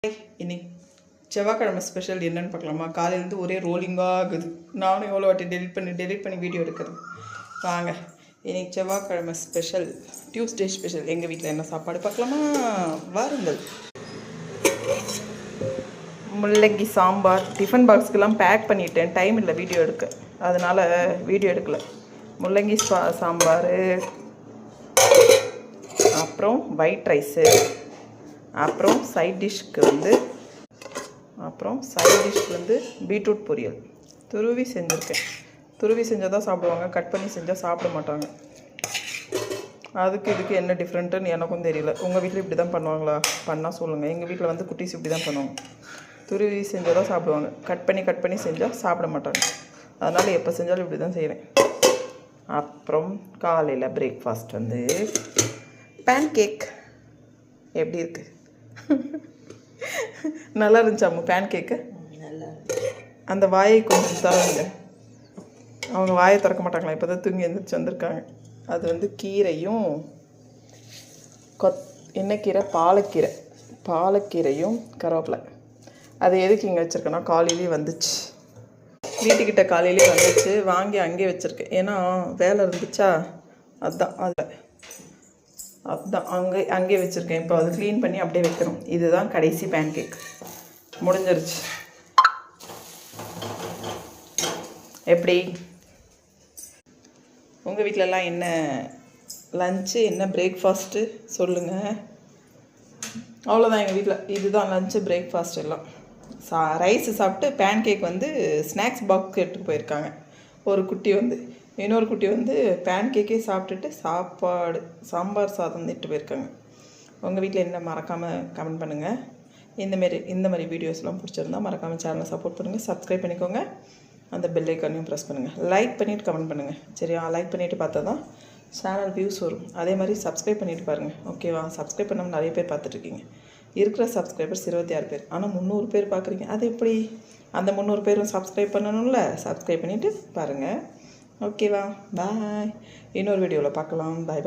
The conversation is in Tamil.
இன்னைக்கு செவ்வாய்க்கிழமை ஸ்பெஷல் என்னன்னு பார்க்கலாமா? காலையிலேருந்து ஒரே ரோலிங்காக ஆகுது. நானும் எவ்வளோ வாட்டி டெலிட் பண்ணி வீடியோ எடுக்கிறது. வாங்க, இன்னைக்கு செவ்வாய்க்கிழமை ஸ்பெஷல், டியூஸ்டே ஸ்பெஷல். எங்கள் வீட்டில் என்ன சாப்பாடு பார்க்கலாமா? வாருங்கள். முள்ளங்கி சாம்பார். டிஃபன் பாக்ஸ்க்கெல்லாம் பேக் பண்ணிட்டேன், டைம் இல்லை வீடியோ எடுக்க, அதனால் வீடியோ எடுக்கலை. முள்ளங்கி சாம்பார், அப்புறம் ஒயிட் ரைஸு, அப்புறம் சைட் டிஷ்க்கு வந்து பீட்ரூட் பொரியல் துருவி செஞ்சுருக்கேன். துருவி செஞ்சால் தான் சாப்பிடுவாங்க, கட் பண்ணி செஞ்சால் சாப்பிட மாட்டாங்க. இதுக்கு என்ன டிஃப்ரெண்ட்டுன்னு எனக்கும் தெரியல. உங்கள் வீட்டில் இப்படி தான் பண்ணுவாங்களா? பண்ணால் சொல்லுங்கள். எங்கள் வீட்டில் வந்து குட்டீஸ் இப்படி தான் பண்ணுவாங்க. துருவி செஞ்சால் தான் சாப்பிடுவாங்க, கட் பண்ணி செஞ்சால் சாப்பிட மாட்டாங்க. அதனால் எப்போ செஞ்சாலும் இப்படி தான் செய்வேன். அப்புறம் காலையில் பிரேக்ஃபாஸ்ட் வந்து பேன் கேக். எப்படி இருக்குது? நல்லா இருந்துச்சாம்மா பேன் கேக்கு? அந்த வாயை கொஞ்சம் தரங்க. அவங்க வாயை திறக்க மாட்டாங்களா? இப்போ தான் தூங்கி எழுந்திரிச்சு வந்திருக்காங்க. அது வந்து கீரையும் என்ன கீரை? பாலக்கீரையும் கருவேப்பிலை. அது எதுக்கு இங்கே வச்சுருக்கேன்னா, காலையிலேயே வந்துச்சு, வீட்டுக்கிட்ட காலையிலே வந்துச்சு, வாங்கி அங்கேயே வச்சுருக்கேன். ஏன்னா வேலை இருந்துச்சா, அதுதான் அங்கேயே வச்சுருக்கேன். இப்போ அது க்ளீன் பண்ணி அப்படியே வைக்கணும். இதுதான் கடைசி பேன் கேக், முடிஞ்சிருச்சு. எப்படி உங்கள் வீட்டிலலாம் என்ன லஞ்சு, என்ன பிரேக்ஃபாஸ்ட்டு சொல்லுங்கள். அவ்வளோதான் எங்கள் வீட்டில். இதுதான் லஞ்சு, பிரேக்ஃபாஸ்ட் எல்லாம். ரைஸு சாப்பிட்டு பேன் கேக் வந்து ஸ்நாக்ஸ் பாக்ஸ் எடுத்துகிட்டு போயிருக்காங்க. ஒரு குட்டி வந்து, இன்னொரு குட்டி வந்து பேன் கேக்கே சாப்பிட்டுட்டு சாம்பார் சாதம் திட்டு போயிருக்காங்க. உங்கள் வீட்டில் என்ன மறக்காமல் கமெண்ட் பண்ணுங்கள். இந்த மாதிரி வீடியோஸ்லாம் பிடிச்சிருந்தா மறக்காமல் சேனலை சப்போர்ட் பண்ணுங்கள், சப்ஸ்கிரைப் பண்ணிக்கோங்க, அந்த பெல் ஐக்கானையும் ப்ரெஸ் பண்ணுங்கள், லைக் பண்ணிவிட்டு கமெண்ட் பண்ணுங்கள். சரியா? லைக் பண்ணிவிட்டு பார்த்தா தான் சேனல் வியூஸ் வரும். அதே மாதிரி சப்ஸ்கிரைப் பண்ணிவிட்டு பாருங்கள். ஓகேவா? சப்ஸ்கிரைப் பண்ணாமல் நிறைய பேர் பார்த்துட்ருக்கீங்க. இருக்கிற சப்ஸ்கிரைபர்ஸ் 26 பேர், ஆனால் 300 பேர் பார்க்குறீங்க. அது எப்படி? அந்த 300 பேரும் சப்ஸ்கிரைப் பண்ணணும்ல. சப்ஸ்கிரைப் பண்ணிவிட்டு பாருங்கள். ஓகேவா? பாய். இன்னொரு வீடியோவில் பார்க்கலாம். பாய்.